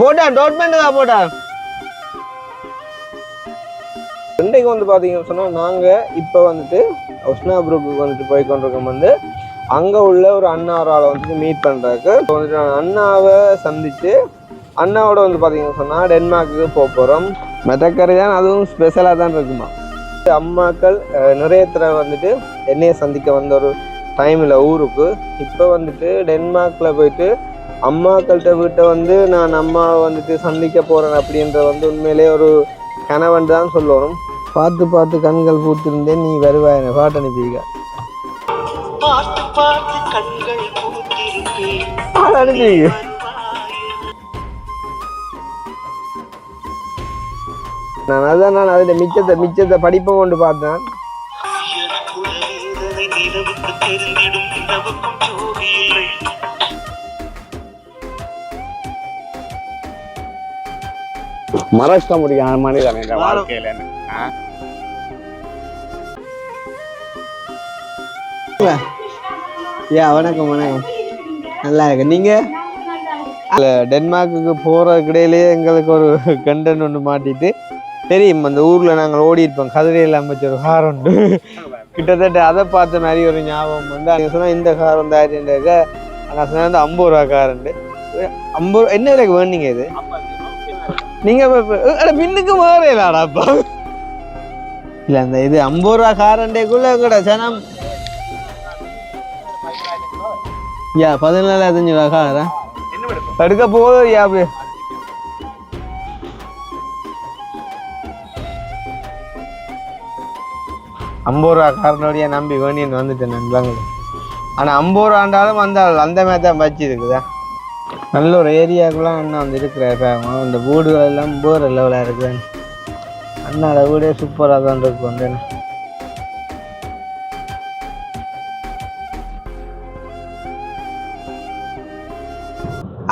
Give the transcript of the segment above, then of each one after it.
போட்டான் டோட்மெண்ட் தான் போட்டான். இன்றைக்கு வந்து பார்த்தீங்கன்னு சொன்னால் நாங்கள் இப்போ வந்துட்டு ஒஸ்னாபுருக்கு வந்துட்டு போய் கொண்டிருக்கோம். வந்து அங்கே உள்ள ஒரு அண்ணாவரால் வந்துட்டு மீட் பண்ணுறதுக்கு வந்துட்டு நான் அண்ணாவை சந்தித்து அண்ணாவோட வந்து பார்த்தீங்கன்னு சொன்னால் டென்மார்க்கு போக போகிறோம். மெத்தக்கரை தான் அதுவும் ஸ்பெஷலாக தான் இருக்குமா. அம்மாக்கள் நிறைய தடவை வந்துட்டு என்னையை சந்திக்க வந்த ஒரு டைமில் ஊருக்கு இப்போ வந்துட்டு டென்மார்க்கில் போயிட்டு அம்மாக்கள்கிட்ட வீட்டை வந்து நான் அம்மாவை வந்துட்டு சந்திக்க போகிறேன் அப்படின்ற வந்து உண்மையிலே ஒரு கணவன் தான் சொல்லணும். பார்த்து பார்த்து கண்கள் பூத்திருந்தேன் நீ வருவாய் என பாட்டு அனுப்பிங்க. நான் அதில் மிச்சத்தை படிப்பை கொண்டு பார்த்தேன். மறக்க முடியாத மனிதன் இந்த வாழ்க்கையில. வணக்கம் வணக்கம், நல்லா இருக்கு. நீங்க டென்மார்க்கு போறதுக்கு இடையிலேயே எங்களுக்கு ஒரு கண்டன் ஒன்று மாட்டிட்டு தெரியும். அந்த ஊர்ல நாங்கள் ஓடி இருப்போம், கதிரையில் அமைச்ச ஒரு கார் உண்டு. கிட்டத்தட்ட அதை பார்த்த மாதிரி ஒரு ஞாபகம் வந்து அங்கே சொன்னால் இந்த கார் வந்து ஆயிரண்டாக்க நான் சொன்ன வந்து 50 ரூபா கார் உண்டு. 50 என்ன விலைக்கு வேணுங்க இது? நீங்க பின்னுக்கு மாறலாடாப்பா இல்ல அந்த இது 50 ரூபா காரண்டேக்குள்ள கூட சனம் 17,500 ரூபா காரா எடுக்க போகுது. அப்படி 50 ரூபா காரனோடைய நம்பி வேணின்னு வந்துட்டேன் நண்பங்களே. ஆனா 50 ரூபாண்டாலும் வந்தாலும் அந்த மாதிரி தான் பச்சு இருக்குதா. நல்ல ஒரு ஏரியாவுக்குலாம் அண்ணா வந்து இருக்கிறாரு. இந்த வீடுகள் எல்லாம் வேறு லெவலாக இருக்குது. அண்ணாட வீடே சூப்பராக தான் இருக்கு. வந்து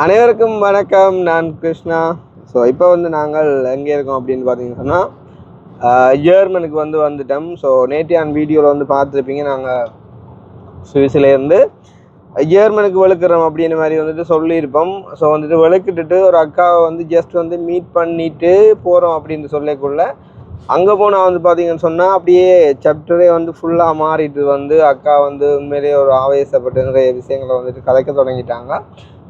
அனைவருக்கும் வணக்கம், நான் கிருஷ்ணா. ஸோ இப்போ வந்து நாங்கள் எங்கே இருக்கோம் அப்படின்னு பார்த்தீங்கன்னா ஜெர்மனுக்கு வந்துட்டோம். ஸோ நேற்றையான வீடியோவில் வந்து பார்த்துருப்பீங்க, நாங்கள் சுவிஸ்லேருந்து ஜெர்மனுக்கு வெளுக்கிறோம் அப்படின்ற மாதிரி வந்துட்டு சொல்லியிருப்போம். ஸோ வந்துட்டு வெளுக்கிட்டு ஒரு அக்காவை வந்து ஜஸ்ட் வந்து மீட் பண்ணிட்டு போகிறோம் அப்படின்னு சொல்லக்குள்ள அங்கே போனால் வந்து பார்த்தீங்கன்னு சொன்னால் அப்படியே சாப்டரே வந்து ஃபுல்லாக மாறிட்டு வந்து அக்கா வந்து உண்மையிலேயே ஒரு ஆவேசப்பட்டு நிறைய விஷயங்களை வந்துட்டு கதைக்க தொடங்கிட்டாங்க.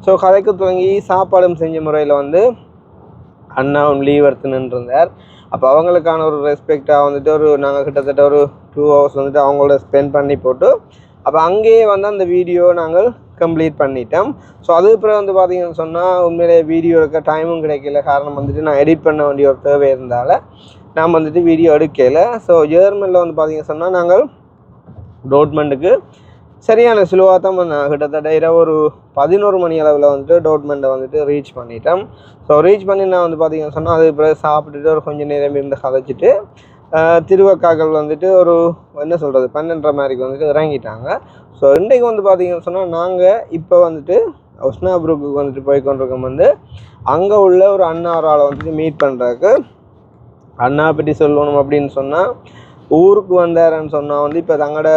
ஸோ கதைக்க தொடங்கி சாப்பாடும் செஞ்ச முறையில் வந்து அண்ணாவும் லீவ் எடுத்துன்னு இருந்தார். அப்போ அவங்களுக்கான ஒரு ரெஸ்பெக்டாக வந்துட்டு ஒரு நாங்கள் கிட்டத்தட்ட ஒரு 2 hours வந்துட்டு அவங்களோட ஸ்பெண்ட் பண்ணி போட்டு அப்போ அங்கேயே வந்து அந்த வீடியோ நாங்கள் கம்ப்ளீட் பண்ணிட்டோம். ஸோ அதுக்கப்புறம் வந்து பார்த்தீங்கன்னு சொன்னால் உண்மையிலே வீடியோ எடுக்க டைமும் கிடைக்கல. காரணம் வந்துட்டு நான் எடிட் பண்ண வேண்டிய ஒரு தேவை இருந்தால நான் வந்துட்டு வீடியோ எடுக்கலை. ஸோ ஜெர்மனில் வந்து பார்த்தீங்கன்னு சொன்னால் நாங்கள் டோட்மெண்ட்டுக்கு சரியான ஸ்லோவாக தான் கிட்டத்தட்ட இரவு ஒரு 11 மணி அளவில் வந்துட்டு டோட்மெண்ட்டை வந்துட்டு ரீச் பண்ணிட்டோம். ஸோ ரீச் பண்ணி நான் வந்து பார்த்தீங்கன்னு சொன்னால் அதுக்கு பிறகு சாப்பிட்டுட்டு ஒரு கொஞ்சம் நேரம் இருந்து கதைச்சிட்டு திருவக்காக்கள் வந்துட்டு ஒரு என்ன சொல்கிறது 12:30 மாதிரிக்கு வந்துட்டு இறங்கிட்டாங்க. ஸோ இன்றைக்கு வந்து பார்த்தீங்கன்னு சொன்னால் நாங்கள் இப்போ வந்துட்டு ஒஸ்னாபுருக்கு வந்துட்டு போய் கொண்டிருக்கோம். வந்து அங்கே உள்ள ஒரு அண்ணாவரால் வந்துட்டு மீட் பண்ணுறதுக்கு. அண்ணா பற்றி சொல்லணும் அப்படின்னு சொன்னால் ஊருக்கு வந்தாருன்னு சொன்னால் வந்து இப்போ தங்களோட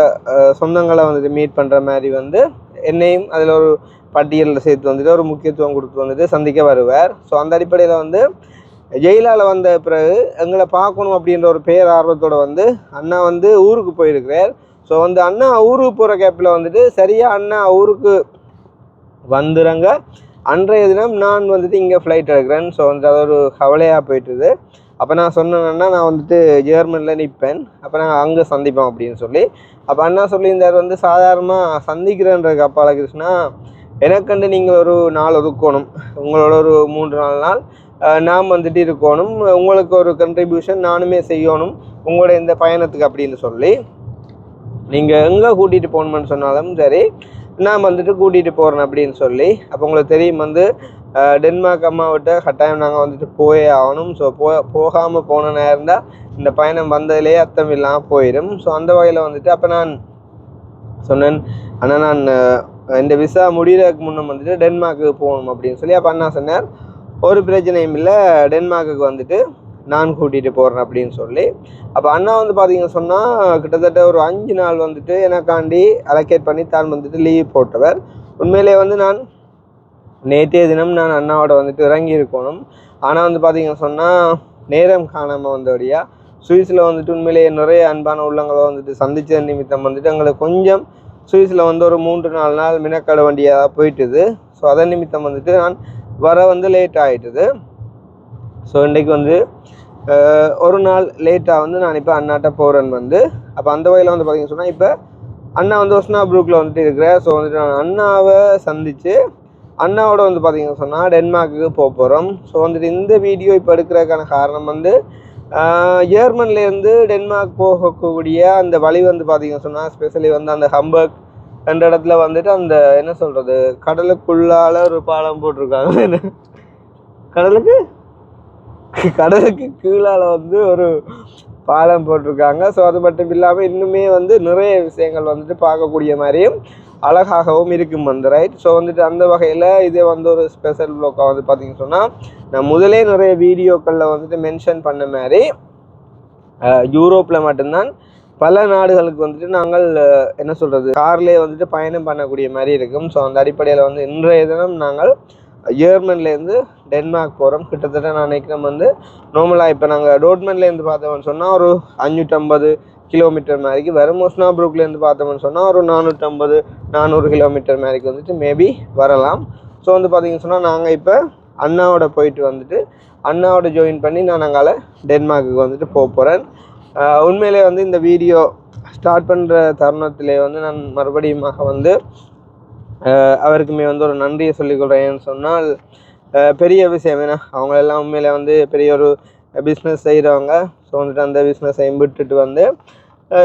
சொந்தங்களை வந்துட்டு மீட் பண்ணுற மாதிரி வந்து என்னையும் அதில் ஒரு பட்டியலில் சேர்த்து வந்துட்டு ஒரு முக்கியத்துவம் கொடுத்து வந்துட்டு சந்திக்க வருவார். ஸோ அந்த அடிப்படையில் வந்து ஜெயிலால் வந்த பிறகு எங்களை பார்க்கணும் அப்படின்ற ஒரு பேர் ஆர்வத்தோடு வந்து அண்ணா வந்து ஊருக்கு போயிருக்கிறார். ஸோ வந்து அண்ணா ஊருக்கு போகிற கேப்பில் வந்துட்டு சரியாக அண்ணா ஊருக்கு வந்துடுங்க அன்றைய தினம் நான் வந்துட்டு இங்கே ஃப்ளைட் எடுக்கிறேன். ஸோ வந்து அது ஒரு கவலையாக போயிட்டுது. அப்போ நான் சொன்னேன்னா நான் வந்துட்டு ஜெர்மனியில் நிற்பேன், அப்போ நாங்கள் அங்கே சந்திப்போம் அப்படின்னு சொல்லி. அப்போ அண்ணா சொல்லியிருந்தார் வந்து சாதாரணமாக சந்திக்கிறேன்றதுக்கு அப்பால கிருஷ்ணா எனக்கண்டு நீங்கள் ஒரு நாள் ஒதுக்கணும், உங்களோட ஒரு 3-4 நாள் நாம் வந்துட்டு இருக்கணும், உங்களுக்கு ஒரு கண்ட்ரிபியூஷன் நானுமே செய்யணும் உங்களோட இந்த பயணத்துக்கு அப்படின்னு சொல்லி நீங்கள் எங்கே கூட்டிகிட்டு போகணுமென்னு சொன்னாலும் சரி நான் வந்துட்டு கூட்டிகிட்டு போகிறேன் அப்படின்னு சொல்லி. அப்போ உங்களுக்கு தெரியும் வந்து டென்மார்க் அம்மாவிட்ட கட்டாயம் நாங்கள் வந்துட்டு போயே ஆகணும். ஸோ போகாமல் போன நேரம் தான் இந்த பயணம் வந்ததுலேயே அர்த்தம் இல்லாமல் போயிடும். ஸோ அந்த வகையில் வந்துட்டு அப்போ நான் சொன்னேன் அண்ணா நான் இந்த விசா முடிகிறதுக்கு முன்னே வந்துட்டு டென்மார்க்கு போகணும் அப்படின்னு சொல்லி. அப்போ அண்ணா சொன்னார் ஒரு பிரச்சனையும் இல்லை, டென்மார்க்குக்கு வந்துட்டு நான் கூட்டிகிட்டு போகிறேன் அப்படின்னு சொல்லி. அப்போ அண்ணா வந்து பார்த்தீங்கன்னு சொன்னால் கிட்டத்தட்ட ஒரு 5 நாள் வந்துட்டு எனக்காண்டி அலோகேட் பண்ணி தான் வந்துட்டு லீவ் போட்டவர். உண்மையிலே வந்து நான் நேற்றைய தினம் நான் அண்ணாவோட வந்துட்டு இறங்கி இருக்கணும். ஆனால் வந்து பார்த்தீங்கன்னு சொன்னால் நேரம் காணாமல் வந்தபடியா சுவிஸில் வந்துட்டு உண்மையிலேயே நிறைய அன்பான உள்ளங்களை வந்துட்டு சந்திச்ச நிமித்தம் வந்துட்டு எங்களுக்கு கொஞ்சம் சுவிஸில் வந்து ஒரு 3-4 நாள் மினக்கட வண்டியாக போயிட்டுது. ஸோ அதன் நிமித்தம் வந்துட்டு நான் வர வந்து லேட் ஆகிட்டுது. ஸோ இன்றைக்கு வந்து ஒரு நாள் லேட்டாக வந்து நான் இப்போ அண்ணாட்ட போகிறேன்னு வந்து அப்போ அந்த வகையில் வந்து பார்த்தீங்கன்னு சொன்னால் இப்போ அண்ணா வந்து ஒஸ்னாப்ரூக்கில் வந்துட்டு இருக்கிறேன். ஸோ வந்துட்டு நான் அண்ணாவை சந்தித்து அண்ணாவோட வந்து பார்த்தீங்கன்னு சொன்னால் டென்மார்க்குக்கு போக போகிறோம். ஸோ வந்துட்டு இந்த வீடியோ இப்போ எடுக்கிறதுக்கான காரணம் வந்து ஜெர்மன்லேருந்து டென்மார்க் போகக்கூடிய அந்த வழி வந்து பார்த்தீங்கன்னு சொன்னால் ஸ்பெஷலி வந்து அந்த ஹம்பர்க் ரெண்டு இடத்துல வந்துட்டு அந்த என்ன சொல்கிறது கடலுக்குள்ளால் ஒரு பாலம் போட்டிருக்காங்க. கடலுக்கு கீழால் வந்து ஒரு பாலம் போட்டிருக்காங்க. ஸோ அது மட்டும் இல்லாமல் இன்னுமே வந்து நிறைய விஷயங்கள் வந்துட்டு பார்க்கக்கூடிய மாதிரியும் அழகாகவும் இருக்கும் வந்து ரைட். ஸோ வந்துட்டு அந்த வகையில் இதே வந்து ஒரு ஸ்பெஷல் வ்ளாக்காக வந்து பார்த்தீங்கன்னு சொன்னால் நான் முதலே நிறைய வீடியோக்களில் வந்துட்டு மென்ஷன் பண்ண மாதிரி யூரோப்பில் மட்டும்தான் பல நாடுகளுக்கு வந்துட்டு நாங்கள் என்ன சொல்கிறது கார்லேயே வந்துட்டு பயணம் பண்ணக்கூடிய மாதிரி இருக்கும். ஸோ அந்த அடிப்படையில் வந்து இன்றைய தினம் நாங்கள் ஜெர்மன்லேருந்து டென்மார்க் போகிறோம். கிட்டத்தட்ட நான் நினைக்கிறேன் வந்து நார்மலாக இப்போ நாங்கள் டோட்மன்லேருந்து பார்த்தோம்னு சொன்னால் ஒரு 550 கிலோமீட்டர் மாதிரிக்கு வரும். ஒஸ்னாப்ரூக்லேருந்து பார்த்தோம்னு சொன்னால் ஒரு 450-400 கிலோமீட்டர் மாதிரிக்கு வந்துட்டு மேபி வரலாம். ஸோ வந்து பார்த்தீங்கன்னு சொன்னால் நாங்கள் இப்போ அண்ணாவோட போயிட்டு வந்துட்டு அண்ணாவோட ஜாயின் பண்ணி நான் அங்கால டென்மார்க்குக்கு வந்துட்டு போக போகிறேன். உண்மையிலே வந்து இந்த வீடியோ ஸ்டார்ட் பண்ணுற தருணத்திலே வந்து நான் மறுபடியுமாக வந்து அவருக்குமே வந்து ஒரு நன்றியை சொல்லிக்கொள்கிறேன்னு சொன்னால் பெரிய விஷயம் ஏன்னா அவங்களெல்லாம் உண்மையிலே வந்து பெரிய ஒரு பிஸ்னஸ் செய்கிறவங்க. ஸோ வந்துட்டு அந்த பிஸ்னஸை விட்டுட்டு வந்து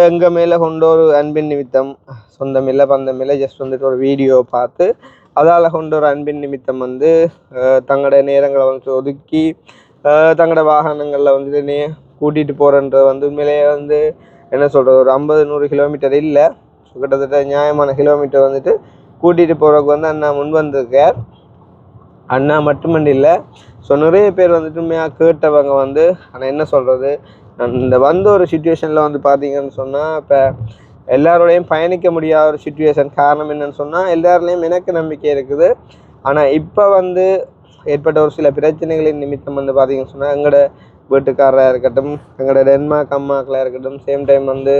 எங்கள் மேலே கொண்ட ஒரு அன்பின் நிமித்தம் சொந்தம் இல்லை பந்தம் இல்லை ஜஸ்ட் வந்துட்டு ஒரு வீடியோ பார்த்து அதால் கொண்ட ஒரு அன்பின் நிமித்தம் வந்து தங்களோட நேரங்களை வந்து ஒதுக்கி தங்களோட வாகனங்களில் வந்துட்டு கூட்டிகிட்டு போகிறன்ற வந்து உண்மையிலேயே வந்து என்ன சொல்கிறது ஒரு 50-100 கிலோமீட்டர் இல்லை ஸோ கிட்டத்தட்ட நியாயமான கிலோமீட்டர் வந்துட்டு கூட்டிகிட்டு போகிறதுக்கு வந்து அண்ணா முன் வந்திருக்கார். அண்ணா மட்டுமண்டி இல்லை ஸோ நிறைய பேர் வந்துட்டு உண்மையாக கேட்டவங்க வந்து ஆனால் என்ன சொல்கிறது இந்த வந்த ஒரு சுச்சுவேஷனில் வந்து பார்த்தீங்கன்னு சொன்னால் இப்போ எல்லாரோடையும் பயணிக்க முடியாத ஒரு சுச்சுவேஷன். காரணம் என்னன்னு சொன்னால் எல்லாருலேயும் எனக்கு நம்பிக்கை இருக்குது. ஆனால் இப்போ வந்து ஏற்பட்ட ஒரு சில பிரச்சனைகளின் நிமித்தம் வந்து பார்த்தீங்கன்னு சொன்னால் எங்களோட வீட்டுக்காரராக இருக்கட்டும் எங்களோட டென்மார்க் அம்மாக்களாக இருக்கட்டும் சேம் டைம் வந்து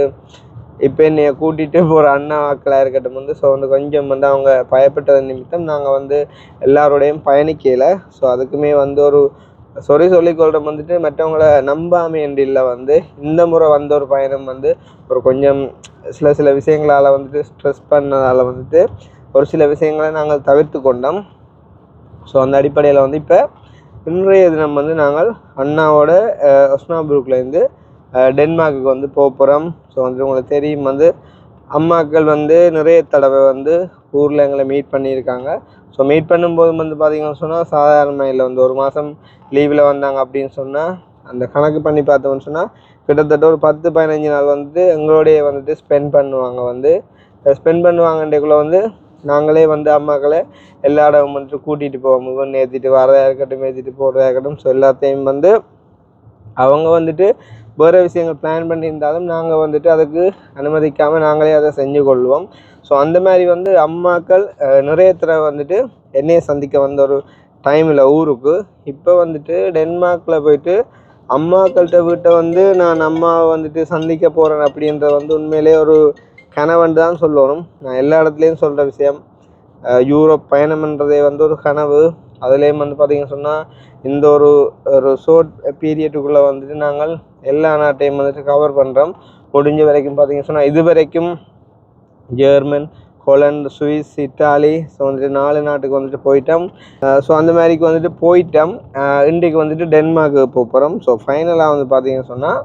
இப்போ என்னைய கூட்டிகிட்டு போகிற அண்ணா வாக்களாக இருக்கட்டும் வந்து ஸோ வந்து கொஞ்சம் வந்து அவங்க பயப்பட்டது நிமித்தம் நாங்கள் வந்து எல்லாரோடையும் பயணிக்கலை. ஸோ அதுக்குமே வந்து ஒரு சொல்லிக்கொள்கிற வந்துட்டு மற்றவங்களை நம்பாமை இல்லை வந்து இந்த முறை வந்த ஒரு பயணம் வந்து ஒரு கொஞ்சம் சில விஷயங்களால் வந்துட்டு ஸ்ட்ரெஸ் பண்ணதால் வந்துட்டு ஒரு சில விஷயங்களை நாங்கள் தவிர்த்து கொண்டோம். ஸோ அந்த அடிப்படையில் வந்து இப்போ இன்றைய தினம் வந்து நாங்கள் அண்ணாவோட ஒஸ்னாப்ரூக்லேருந்து டென்மார்க்குக்கு வந்து போக போகிறோம். ஸோ வந்து உங்களுக்கு தெரியும் வந்து அம்மாக்கள் வந்து நிறைய தடவை வந்து ஊரில் எங்களை மீட் பண்ணியிருக்காங்க. ஸோ மீட் பண்ணும்போது வந்து பார்த்திங்கன்னு சொன்னால் சாதாரணமாக இல்லை வந்து ஒரு மாதம் லீவில் வந்தாங்க அப்படின்னு சொன்னால் அந்த கணக்கு பண்ணி பார்த்தோம்னு சொன்னால் கிட்டத்தட்ட ஒரு 10-15 நாள் வந்துட்டு எங்களோடைய வந்துட்டு ஸ்பெண்ட் பண்ணுவாங்கன்றக்குள்ளே வந்து நாங்களே வந்து அம்மாக்களை எல்லா இடமும் வந்துட்டு கூட்டிகிட்டு போவோம். ஏற்றிட்டு வரதா இருக்கட்டும் ஏற்றிட்டு போகிறதா இருக்கட்டும். ஸோ எல்லாத்தையும் வந்து அவங்க வந்துட்டு வேறு விஷயங்கள் பிளான் பண்ணியிருந்தாலும் நாங்கள் வந்துட்டு அதுக்கு அனுமதிக்காமல் நாங்களே அதை செஞ்சு கொள்வோம். ஸோ அந்த மாதிரி வந்து அம்மாக்கள் நிறைய தடவை வந்துட்டு என்னையை சந்திக்க வந்த ஒரு டைமில் ஊருக்கு இப்போ வந்துட்டு டென்மார்க்கில் போயிட்டு அம்மாக்கள்கிட்ட வீட்டை வந்து நான் அம்மாவை வந்துட்டு சந்திக்க போகிறேன் அப்படின்ற வந்து உண்மையிலே ஒரு கனவுன்னு தான் சொல்லணும். நான் எல்லா இடத்துலையும் சொல்கிற விஷயம் யூரோப் பயணம்ன்றதே வந்து ஒரு கனவு. அதுலேயும் வந்து பார்த்திங்கன்னு சொன்னால் இந்த ஒரு ஷோர்ட் பீரியட்டுக்குள்ளே வந்துட்டு நாங்கள் எல்லா நாட்டையும் வந்துட்டு கவர் பண்ணுறோம். முடிஞ்ச வரைக்கும் பார்த்திங்கன்னு சொன்னால் இது வரைக்கும் German Hollande Swiss Italy so வந்துட்டு 4 நாட்டுக்கு வந்துட்டு போயிட்டோம். ஸோ அந்த மாதிரிக்கு வந்துட்டு போயிட்டோம். இன்றைக்கு வந்துட்டு டென்மார்க்கு போகிறோம். ஸோ ஃபைனலாக வந்து பார்த்திங்கன்னு சொன்னால்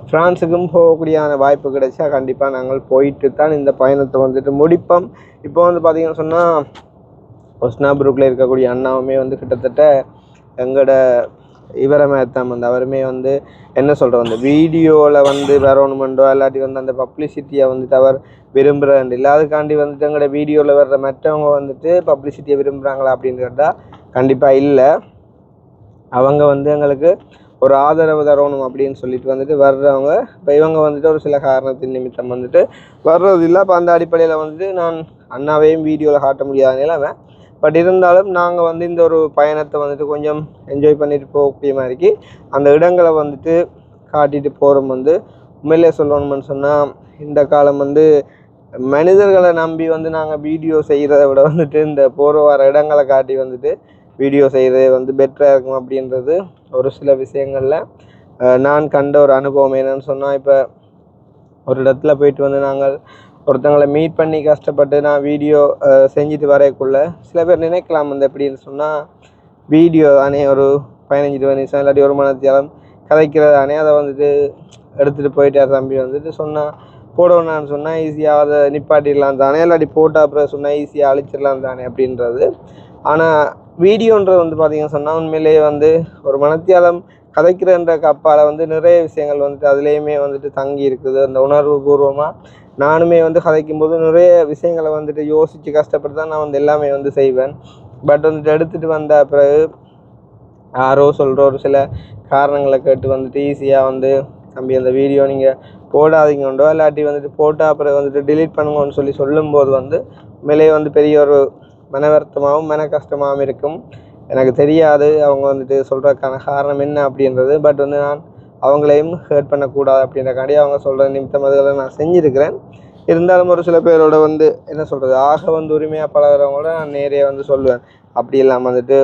ஃப்ரான்ஸுக்கும் போகக்கூடியான வாய்ப்பு கிடைச்சா கண்டிப்பாக நாங்கள் போயிட்டு தான் இந்த பயணத்தை வந்துட்டு முடிப்போம். இப்போ வந்து பார்த்திங்கன்னு சொன்னால் ஒஸ்னாப்ரூக்கில் இருக்கக்கூடிய அண்ணாவுமே வந்து கிட்டத்தட்ட எங்களோட இவரை மேத்தான் வந்து அவருமே வந்து என்ன சொல்கிறோம் அந்த வீடியோவில் வந்து வரணுமெண்டோ இல்லாட்டி வந்து அந்த பப்ளிசிட்டியை வந்துட்டு அவர் விரும்புகிறேன் இல்லை. அதுக்காண்டி வந்துட்டு எங்களோட வீடியோவில் வர்ற மற்றவங்க வந்துட்டு பப்ளிசிட்டியை விரும்புகிறாங்களா அப்படின்னு கேட்டால் கண்டிப்பாக இல்லை. அவங்க வந்து எங்களுக்கு ஒரு ஆதரவு தரணும் அப்படின்னு சொல்லிட்டு வந்துட்டு வர்றவங்க. இப்போ இவங்க வந்துட்டு ஒரு சில காரணத்தின் நிமித்தம் வந்துட்டு வர்றது இல்லை. அப்போ அந்த அடிப்படையில் வந்துட்டு நான் அண்ணாவையும் வீடியோவில் காட்ட முடியாத நிலைமை பட் இருந்தாலும் நாங்கள் வந்து இந்த ஒரு பயணத்தை வந்துட்டு கொஞ்சம் என்ஜாய் பண்ணிட்டு போகக்கூடிய மாதிரிக்கு அந்த இடங்களை வந்துட்டு காட்டிட்டு போகிறோம். வந்து உண்மையிலே சொல்லணும்னு சொன்னால் இந்த காலம் வந்து மனிதர்களை நம்பி வந்து நாங்கள் வீடியோ செய்கிறத விட வந்துட்டு இந்த போகிற வர இடங்களை காட்டி வந்துட்டு வீடியோ செய்கிறது வந்து பெட்டராக இருக்கும் அப்படின்றது ஒரு சில விஷயங்களில் நான் கண்ட ஒரு அனுபவம். என்னன்னு சொன்னால் இப்போ ஒரு இடத்துல போயிட்டு வந்து நாங்கள் ஒருத்தங்களை மீட் பண்ணி கஷ்டப்பட்டு நான் வீடியோ செஞ்சுட்டு வரைக்குள்ள சில பேர் நினைக்கலாம் வந்து எப்படின்னு சொன்னால் வீடியோ தானே ஒரு 15-20 நிமிஷம் இல்லாட்டி ஒரு மணித்தியாலம் கதைக்கிறதானே அதை வந்துட்டு எடுத்துகிட்டு போயிட்டார் தம்பி வந்துட்டு சொன்னால் போடணும்னு சொன்னால் ஈஸியாக அதை நிப்பாட்டிடலாம் தானே, இல்லாட்டி போட்டால் அப்புறம் சொன்னால் ஈஸியாக அழிச்சிடலாம் தானே அப்படின்றது. ஆனால் வீடியோன்றது வந்து பார்த்திங்கன்னு சொன்னால் உண்மையிலேயே வந்து ஒரு மணித்தியாலம் கதைக்கிறன்ற அப்பால் வந்து நிறைய விஷயங்கள் வந்துட்டு அதுலேயுமே வந்துட்டு தங்கி இருக்குது. அந்த உணர்வு பூர்வமாக நானுமே வந்து கதைக்கும்போது நிறைய விஷயங்களை வந்துட்டு யோசித்து கஷ்டப்பட்டு தான் நான் வந்து எல்லாமே வந்து செய்வேன். பட் வந்துட்டு எடுத்துகிட்டு வந்த பிறகு யாரோ சொல்கிற ஒரு சில காரணங்களை கேட்டு வந்துட்டு ஈஸியாக வந்து தம்பி அந்த வீடியோ நீங்கள் போடாதீங்கண்டோ இல்லாட்டி வந்துட்டு போட்டால் அப்புறம் வந்துட்டு டிலீட் பண்ணுங்கன்னு சொல்லும்போது வந்து உண்மையிலேயே வந்து பெரிய ஒரு மன வருத்தமாகவும் மன கஷ்டமாகவும் இருக்கும். எனக்கு தெரியாது அவங்க வந்துட்டு சொல்கிறதுக்கான காரணம் என்ன அப்படின்றது. பட் வந்து நான் அவங்களையும் ஹர்ட் பண்ணக்கூடாது அப்படின்றக்காண்டி அவங்க சொல்கிற நிமித்தம் அதுகளை நான் செஞ்சுருக்கிறேன். இருந்தாலும் ஒரு சில பேரோட வந்து என்ன சொல்கிறது ஆக வந்து உரிமையாக பழகிறவங்களோட நான் நேரே வந்து சொல்லுவேன் அப்படி இல்லாமல் வந்துட்டு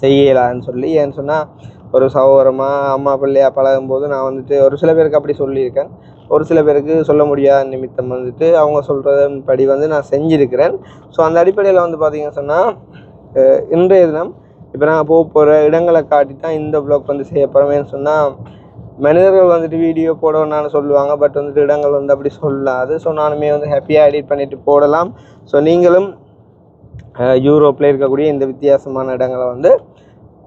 செய்யலான்னு சொல்லி. ஏன்னு சொன்னால் ஒரு சகோதரமாக அம்மா பிள்ளையாக பழகும்போது நான் வந்துட்டு ஒரு சில பேருக்கு அப்படி சொல்லியிருக்கேன். ஒரு சில பேருக்கு சொல்ல முடியாத நிமித்தம் வந்துட்டு அவங்க சொல்கிறதன்படி வந்து நான் செஞ்சுருக்கிறேன். ஸோ அந்த அடிப்படையில் வந்து பார்த்திங்கன்னு சொன்னால் இன்றைய தினம் இப்போ நாங்கள் போகிற இடங்களை காட்டி தான் இந்த வ்ளாக் வந்து செய்ய போகிறோமேன்னு சொன்னால் மனிதர்கள் வந்துட்டு வீடியோ போடணும்னு சொல்லுவாங்க. பட் வந்துட்டு இடங்கள் வந்து அப்படி சொல்லாது. ஸோ நானுமே வந்து ஹாப்பியாக எடிட் பண்ணிவிட்டு போடலாம். ஸோ நீங்களும் யூரோப்பில் இருக்கக்கூடிய இந்த வித்தியாசமான இடங்களை வந்து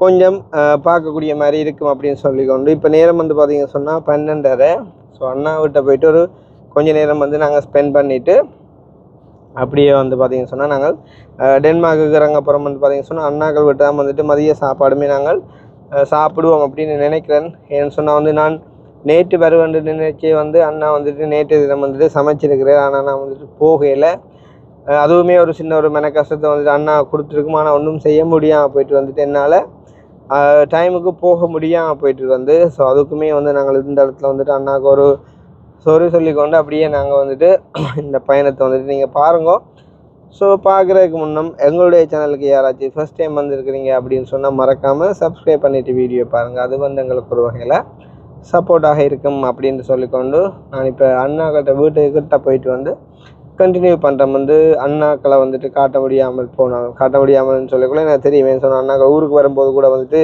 கொஞ்சம் பார்க்கக்கூடிய மாதிரி இருக்கும் அப்படின்னு சொல்லிக்கொண்டு இப்போ நேரம் வந்து பார்த்திங்கன்னு சொன்னால் 12:30. ஸோ அண்ணாவிட்ட போயிட்டு ஒரு கொஞ்சம் நேரம் வந்து நாங்கள் ஸ்பெண்ட் பண்ணிவிட்டு அப்படியே வந்து பார்த்திங்கன்னு சொன்னால் நாங்கள் டென்மார்க்கு இறங்கப்புறம் வந்து பார்த்திங்கன்னு சொன்னால் அண்ணாக்கள் விட்டு தான் வந்துட்டு மதிய சாப்பாடுமே நாங்கள் சாப்பிடுவோம் அப்படின்னு நினைக்கிறேன். ஏன்னு சொன்னால் வந்து நான் நேற்று வருவேன் நினைச்சே வந்து அண்ணா வந்துட்டு நேற்று தினம் வந்துட்டு சமைச்சிருக்கிறேன். ஆனால் நான் வந்துட்டு போகையில் அதுவுமே ஒரு சின்ன ஒரு மன கஷ்டத்தை வந்துட்டு அண்ணா கொடுத்துருக்குமா நான் ஒன்றும் செய்ய முடியாமல் போயிட்டு வந்துட்டு என்னால் டைமுக்கு போக முடியாமல் போயிட்டு வந்து. ஸோ அதுக்குமே வந்து நாங்கள் இந்த இடத்துல வந்துட்டு அண்ணாவுக்கு ஒரு சொறி சொல்லிக்கொண்டு அப்படியே நாங்கள் வந்துட்டு இந்த பயணத்தை வந்துட்டு நீங்கள் பாருங்க. ஸோ பார்க்குறதுக்கு முன்னம் எங்களுடைய சேனலுக்கு யாராச்சும் ஃபஸ்ட் டைம் வந்துருக்குறீங்க அப்படின்னு சொன்னால் மறக்காமல் சப்ஸ்கிரைப் பண்ணிவிட்டு வீடியோ பாருங்கள். அது வந்து எங்களுக்கு ஒரு வகையில் சப்போர்ட்டாக இருக்கும் அப்படின்னு சொல்லிக்கொண்டு நான் இப்போ அண்ணாக்கிட்ட வீட்டுக்கிட்ட போயிட்டு வந்து கண்டினியூ பண்ணுறேன். வந்து அண்ணாக்களை வந்துட்டு காட்ட முடியாமல்னு சொல்லக்குள்ள எனக்கு தெரியுமே சொன்னால் அண்ணாக்கள் ஊருக்கு வரும்போது கூட வந்துட்டு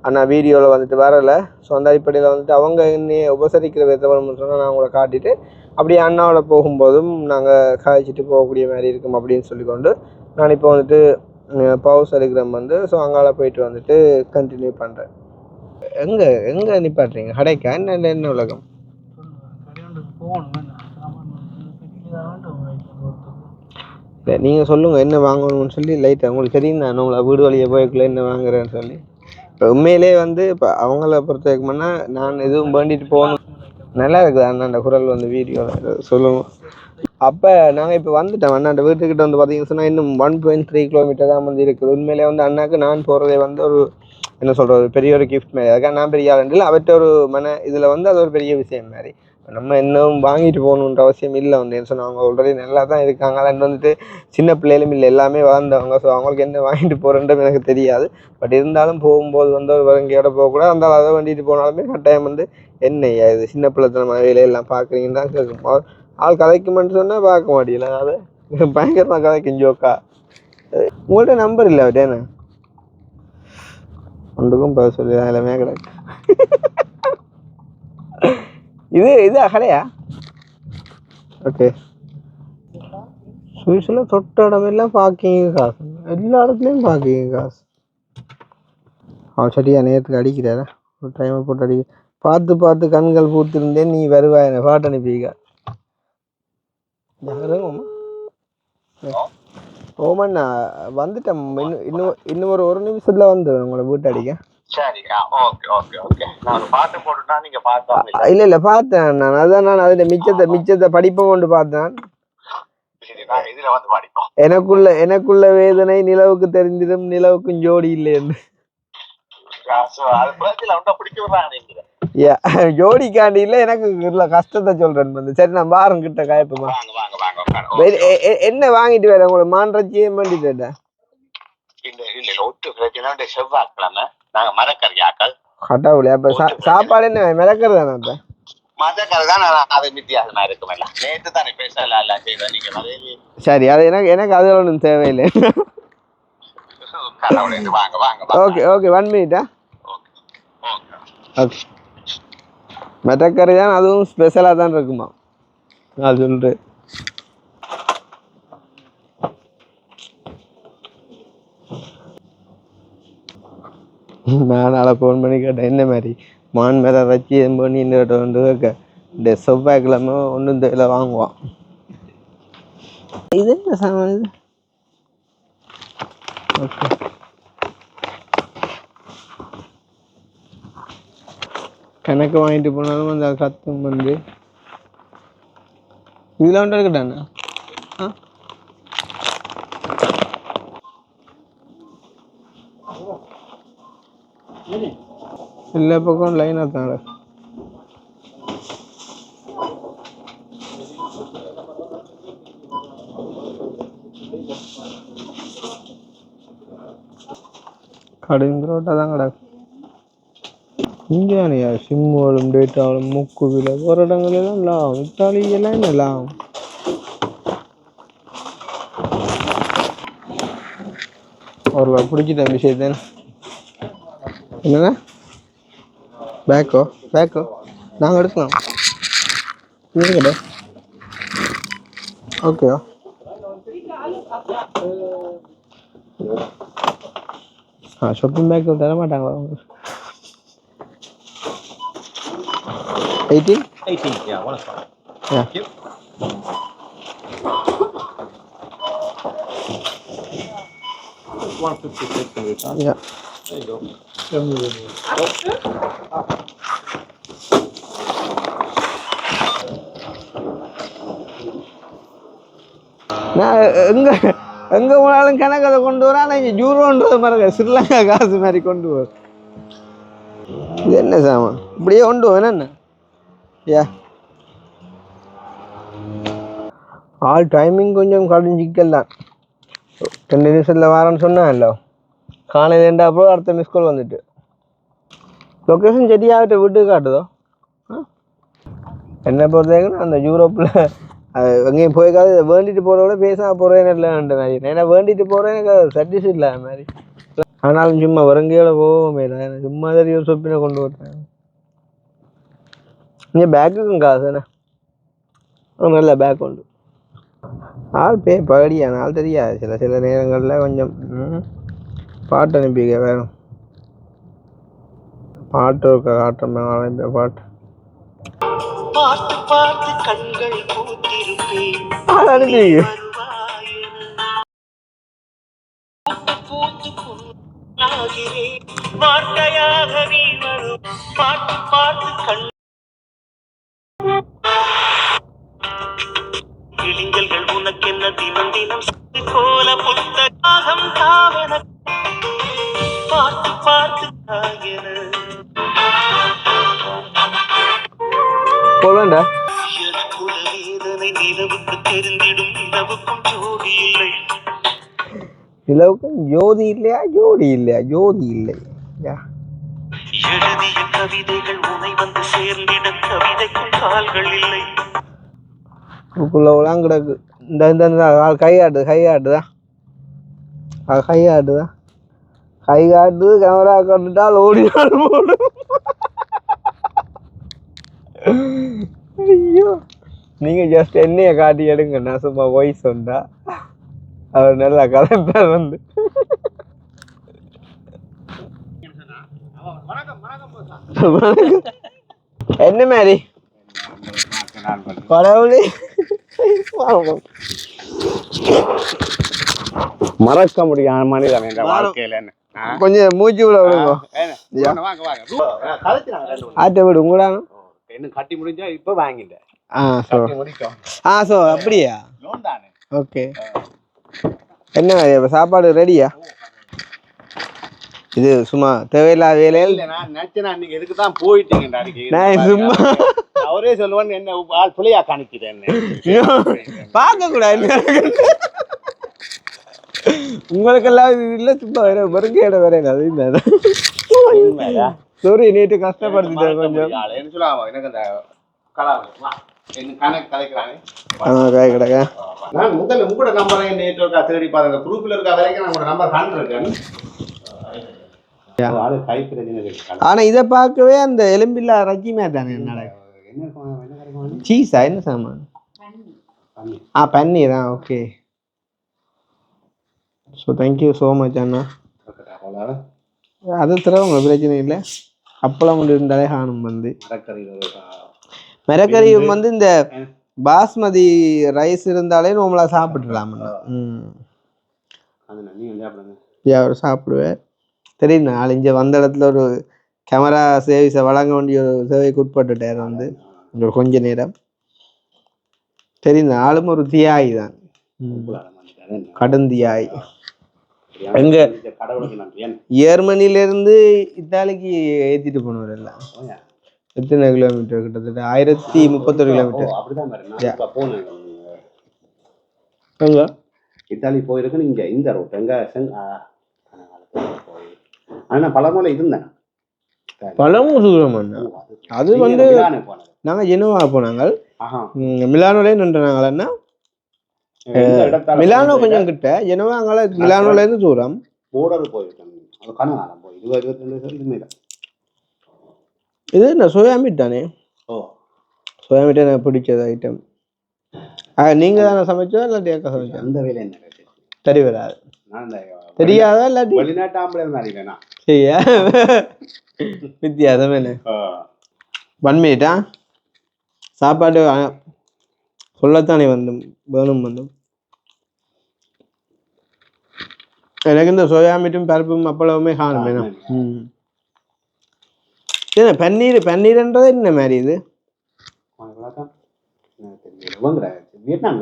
அண்ணா வீடியோவில் வந்துட்டு வரலை. ஸோ அந்த அடிப்படையில் வந்துட்டு அவங்க என்னையே உபசரிக்கிற விதத்தை சொன்னால் நான் உங்களை காட்டிட்டு அப்படியே அண்ணாவோட போகும்போதும் நாங்கள் காய்ச்சிட்டு போகக்கூடிய மாதிரி இருக்கும் அப்படின்னு சொல்லிக்கொண்டு நான் இப்போ வந்துட்டு பவுஸ் எடுக்கிறேன் வந்து. ஸோ அங்கால போயிட்டு வந்துட்டு கண்டினியூ பண்ணுறேன். எங்கே நிப்பாட்டுறீங்க கடைக்கா என்ன உலகம்? இல்லை நீங்கள் சொல்லுங்கள் என்ன வாங்கணும்னு சொல்லி லைட்டாக உங்களுக்கு தெரியும் நான் உங்களை வீடு வழியை போய்க்குள்ள என்ன வாங்குறேன்னு சொல்லி. இப்போ உண்மையிலே வந்து இப்போ அவங்கள பொறுத்த வரைக்கும்னா நான் எதுவும் வேண்டிட்டு போகணும். நல்லா இருக்குது அண்ணாண்ட குரல் வந்து வீடியோவில் சொல்லுவோம். அப்போ நாங்கள் இப்போ வந்துட்டோம் அண்ணாண்ட வீட்டுக்கிட்ட வந்து பார்த்திங்கன்னு சொன்னால் இன்னும் 1.3 கிலோமீட்டர் தான் வந்து இருக்குது. உண்மையிலே வந்து அண்ணாக்கு நான் போகிறதே வந்து ஒரு என்ன சொல்கிறது பெரிய ஒரு கிஃப்ட் மாதிரி. அதுக்காக நான் பெரிய ஆளுண்டில் அவற்ற ஒரு இதில் வந்து அது ஒரு பெரிய விஷயம் மாதிரி. நம்ம இன்னும் வாங்கிட்டு போகணுன்ற அவசியம் இல்லை வந்து என்ன சொன்னால் அவங்க ஆல்ரெடி நல்லா தான் இருக்காங்க. அண்ட் வந்துட்டு சின்ன பிள்ளைகளும் இல்லை எல்லாமே வாழ்ந்தவங்க. ஸோ அவங்களுக்கு என்ன வாங்கிட்டு போகிறேன்றது எனக்கு தெரியாது. பட் இருந்தாலும் போகும்போது வந்து ஒரு வங்கியோட போகக்கூடாது. அந்த அதை வேண்டிட்டு போனாலுமே கட்டாயம் வந்து என்னையா இது சின்ன பிள்ளைத்தனமான வேலையெல்லாம் பார்க்குறீங்கன்னு தான் கேட்கும். ஆள் கதைக்குமென்னு சொன்னால் பார்க்க மாட்டேங்கல. அதை பயங்கரமாக கதைக்கும் ஜோக்கா. உங்கள்கிட்ட நம்பர் இல்லை அவட்டேண்ணே ஒன்றுக்கும் போக சொல்லி எல்லாமே கிடக்கு. இது அகலையா? ஓகே. சுவிஸில் தொட்ட இடமெல்லாம் பார்க்கிங்க காசு, எல்லா இடத்துலையும் பார்க்கிங்க காசு. அவன் சரியா நேரத்துக்கு அடிக்கிறாரா ஒரு டைமை போட்டு பார்த்து பார்த்து கண்கள் பூத்திருந்தேன் நீ வருவாய் என்ன பாட்டு அனுப்பிக்க. ஓமண்ணா வந்துட்டேன். இன்னும் ஒரு நிமிஷத்துல வந்துடுவேன் உங்களை வீட்டு அடிக்க. இல்ல பார்த்தேன் நான். அதான் நான் அதில் மிச்சத்தை படிப்பை கொண்டு பார்த்தேன். எனக்குள்ள வேதனை நிலவுக்கு தெரிந்திடும், நிலவுக்கும் ஜோடி இல்லை என்று. ஜோடிக்காண்டி இல்ல, எனக்கு இல்ல கஷ்டத்தை சொல்றேன். சரி நான் பாரம் கிட்ட காயப்பமா என்ன வாங்கிட்டு வர உங்களை மான்றச்சியே வேண்டிட்டு கடவுளே. அப்ப சாப்பாடு என்ன மிளக்கறது தானே? சரி, அது எனக்கு அது ஒன்றும் தேவையில்லை. Okay okay, 1 மினிட்டா. ஓகே, மெதக்கறி தான், அதுவும் ஸ்பெஷலாக தான் இருக்குமா அது சொல்லிட்டு. நான் நாளை ஃபோன் பண்ணி கேட்டேன், என்ன மாதிரி மான் மேலே வச்சு பண்ணி வந்து கேட்க இந்த செவ்வாய்க்கிழமை ஒன்றும் தெரியல வாங்குவான். இது என்ன சாமான் இது? ஓகே, கணக்கு வாங்கிட்டு போனாலும் அந்த சத்தம் வந்து இதில் ஒன்று இருக்கட்டாண்ணா. எல்லா பக்கம் லைனாக தாங்க. கடுங்குரோட்டா தான் கிடக்கு இங்கேயா. சிம்மாலும் டேட்டாவும் மூக்குவில ஒரு இடங்களெல்லாம் லாம், இத்தாலியெல்லாம் என்ன லாம். ஒரு பிடிச்சிட்ட விஷயத்தேன். என்னங்க பேக்கோ நாங்கள் எடுக்கலாம். இது கடை ஓகே. ஷாப்பிங் பேக் தர மாட்டாங்களா? 18? 18, yeah, 1 o'clock. Yeah. Thank you. $156. Yeah. There you go. நான் எங்கே போனாலும் கணக்கு அதை கொண்டு வரான். இங்கே ஜூரோன்றது மாதிரி ஸ்ரீலங்கா காசு மாதிரி கொண்டு வரும். இது என்ன சாமான் இப்படியே கொண்டு வரும் என்ன? யா ஆல் டைமிங் கொஞ்சம் கடிஞ்சிக்கல் தான். 2 நிமிஷத்தில் வரேன்னு சொன்னான்ல, காலையில் 2 அப்புறம் அடுத்த மிஸ்கால் வந்துட்டு. லொக்கேஷன் சரியாகிட்ட வீட்டுக்கு காட்டுதோ. என்ன பொறுத்தவரைக்கும் அந்த யூரோப்பில் எங்கேயும் போய்க்காது வேண்டிட்டு போகிறவங்கள பேசாம போகிறேன்னு இல்லைன்ற மாதிரி. ஏன்னா வேண்டிட்டு போகிறேன் எனக்கு சர்டிஸ் இல்லை அது மாதிரி. ஆனாலும் சும்மா வரங்கையோட போவோமே தான், எனக்கு சும்மா சரி ஒரு சொப்பினை கொண்டு வரேன். இங்கே பேக்குக்கும் காசு என்ன நல்ல பேக் உண்டு. ஆள் பகடியான ஆள் தெரியாது. சில நேரங்களில் கொஞ்சம் பாட்டு அனுப்பிக்க வேணும். பாட்டு இருக்க காட்டுறமே அனுப்ப பாட்டு பார்த்து பார்த்து கண்கள் பூத்திருப்பேன். வார்த்தையாக நீ வரும். பார்த்து பார்த்து கண் இளைஞர்கள் உனக்கென்ன தினம் தினம் கோல புத்தகம் தாவன பார்த்து பார்த்து காயன போவேண்டா. எனக்குள்ள வேதனை நிலவுக்கு தெரிந்திடும். நிலவுக்கும் ஜோடி இல்லை. நிலவுக்கும் ஜோதி இல்லையா? ஜோடி இல்லையா? ஜோதி இல்லை. எழுதிய கவிதைகள் உனை வந்து சேர்ந்திட கவிதைக்கும் கால்கள் இல்லை. உள்ள கிடக்கு. இந்த கையாட்டுதா கை காட்டு கேமரா கட்டுட்டால் ஓடினாள் போடு. ஐயோ, நீங்க ஜஸ்ட் என்னைய காட்டி எடுங்க, நான் சும்மா வாய்ஸ் உண்டா. அவர் நல்லா கலந்தார் வந்து. என்ன மாதிரி கடவுளே மறக்க முடியாத மனிதன் என்ற வாழ்க்கையில. கொஞ்சம் மூச்சு விட விடுங்க. ஆட்ட விடு உங்களா இன்னும் கட்டி முடிஞ்சா இப்ப வாங்கிட்டேன். அப்படியா? ஓகே. என்ன இப்போ சாப்பாடு ரெடியா? இது சும்மா தேவையில்லாத வேலையில் நான் நினைச்சேன் அன்னைக்கு எதுக்கு தான் போயிட்டீங்கடா நான் சும்மா அவரே சொல்லுவான்னு என்ன ஆள் பிள்ளையா காணிக்கிறேன் பார்க்க கூடாது. உங்களுக்கெல்லாம் இது இல்லை சும்மா வேற வருகையோட வேற அது இல்லை. சரி நேற்று கஷ்டப்படுத்திட்டேன் கொஞ்சம். என்ன சொல்லுவாங்க எனக்கு அந்த கணக்கு கலைக்கிறானே கிடக்க நான் முதல்ல உங்களோட நம்பரை நேற்று இருக்கா தேடி பாருங்க குரூப்ல இருக்கா வரைக்கும் நான் உங்களோட நம்பர் காண்றேன். ஆனா இதை பார்க்கவே அந்த எலும்பில்லா ரஜிமே தானே சீஸா என்ன சாமான்? Paneer. Okay. So thank you so much அண்ணா. அது தரவங்க பிரச்சனை இல்லை. அப்பளம் ஒன்று இருந்தாலே காணும் வந்து மரக்கறி வந்து இந்த பாஸ்மதி ரைஸ் இருந்தாலே நம்மளா சாப்பிட்டுலாம். அவர் சாப்பிடுவேன் தெரியும். நாலு இங்கே வந்த இடத்துல ஒரு கேமரா சர்வீஸை வழங்க வேண்டிய ஒரு சேவைக்கு உட்பட்டுட்டார் வந்து கொஞ்ச நேரம். தெரியும் ஆளும் ஒரு தியாகி தான், கடும் தியாகி. எங்க ஜெர்மனியிலிருந்து இத்தாலிக்கு ஏற்றிட்டு போனவர் எல்லாம் எத்தனை கிலோமீட்டர்? கிட்டத்தட்ட 1031 கிலோமீட்டர். இத்தாலி போயிருக்கு. இங்க இந்த ரோட் எங்க ஆனா பலமுறை இருந்தேன். பலமுறை தூரம் அது வந்து நாங்க ஜெனோவா போனாங்க. மிலானோலே நின்றாங்கன்னா மிலானோ கொஞ்சம் கிட்ட, ஜெனோவா அங்கே மிலானோல இருந்து தூரம். போர்டர் போயிருக்கேன். போய் 22 இது என்ன சோயா மீட் தானே? சோயா மீட்டை எனக்கு பிடிச்சது ஐட்டம். நீங்க தானே சமைச்சா இல்லாட்டி ஏக்கா சமைச்சா? அந்த வேலை என்ன சரி வராது தெரியாதா இல்லாட்டி வெளிநாட்டு ஆம்பளை இருந்தா சரியா வித்தியாசம் என்ன 1 மினிட்டா சாப்பாடு சொல்லத்தானே வந்தும் வேணும் வந்தும். எனக்கு இந்த சோயா மீட்டும் பருப்பும் அப்பளவுமே காணும் வேணும். என்ன பன்னீர்ன்றது என்ன மாதிரி இது? வியட்நாம்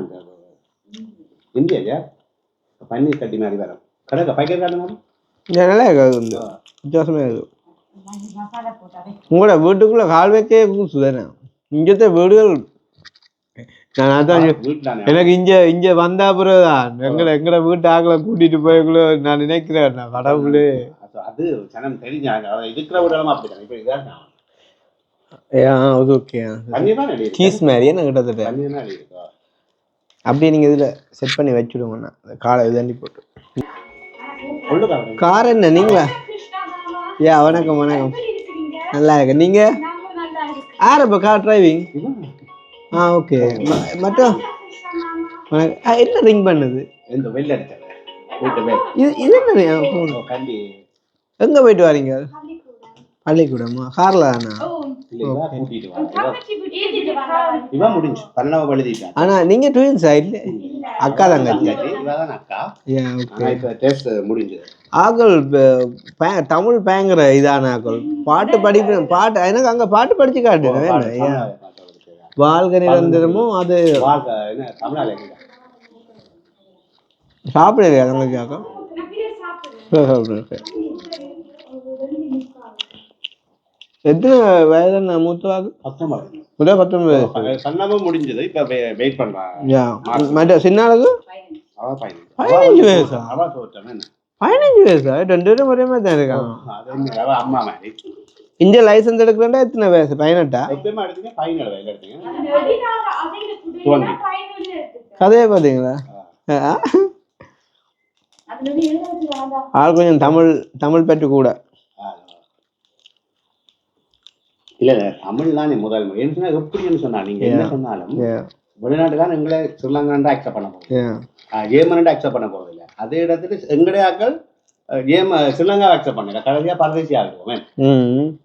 இந்தியா பன்னீர் கட்டி மாதிரி வரும் கடை பைக்கர் காட்டு நல்லா இருக்காது, வித்தியாசமே இருக்கும். உங்களோட வீட்டுக்குள்ள கால் வைக்கே கூசு தானே. இங்கத்த வீடுகள் நான் அதான் எனக்கு இங்க வந்தா பிறகுதான் எங்கட வீட்டு ஆக்களை கூட்டிட்டு போய்க்குள்ள நான் நினைக்கிறேன் கடவுளே. அது ஜனம் தெரிஞ்சாங்க இருக்கிற வீடெல்லாம் அப்படிதான். இப்ப இதான் ஓகே சீஸ் மாதிரியே நான் கிட்டத்தட்ட அப்படியே நீங்க இதுல செட் பண்ணி வச்சுடுவோண்ணா. காலை இதாண்டி போட்டு கார் என்ன நீங்களா? வணக்கம் வணக்கம், நல்லா இருக்கு. நீங்க யார் இப்போ கார் டிரைவிங்? ஓகே. மட்டும் என்ன ரிங் பண்ணுது? இது என்ன எங்க போயிட்டு வரீங்க? பள்ளிக்கூடமா? கார்ல தானா? ஆனா நீங்க ட்வின்ஸா? இல்ல அக்கா தங்கச்சி. ஆக்கள் தமிழ் பேங்குற இதான ஆக்கள் பாட்டு படிப்பேன். பாட்டு எனக்கு அங்க பாட்டு படிச்சு காட்டுறேன். வாழ்க நிரந்தரமோ அது சாப்பிடுறியா தங்கச்சி அக்கா? எத்தனை வயது மூத்தவாக்கு? 19 முடிஞ்சது. இப்ப வெயிட் பண்றான். சின்னாளுக்கு 15 வயசா? 15 வயசா? 2 பேரும் ஒரே மாதிரி தான் இருக்காங்க. அம்மா மாதிரி. இங்க லைசன்ஸ் எடுக்கிறா எத்தனை வயசு? 18ஆ? கதையை பாத்தீங்களா? ஆள் கொஞ்சம் தமிழ் பற்றி கூட. இல்ல தமிழ் தானே முதல் மொழி. எப்படின்னு சொன்னா நீங்க என்ன சொன்னாலும் வெளிநாட்டுக்கான எங்களை ஸ்ரீலங்கா அக்செப்ட் பண்ண போறோம், ஜேர்மன் அக்செப்ட் பண்ண போறது இல்லை. அதே இடத்துல எங்களுடைய ஆக்கள் ஸ்ரீலங்கா அக்செப்ட் பண்ணல, கடைசியா பரதேசி ஆகிடுவோம்.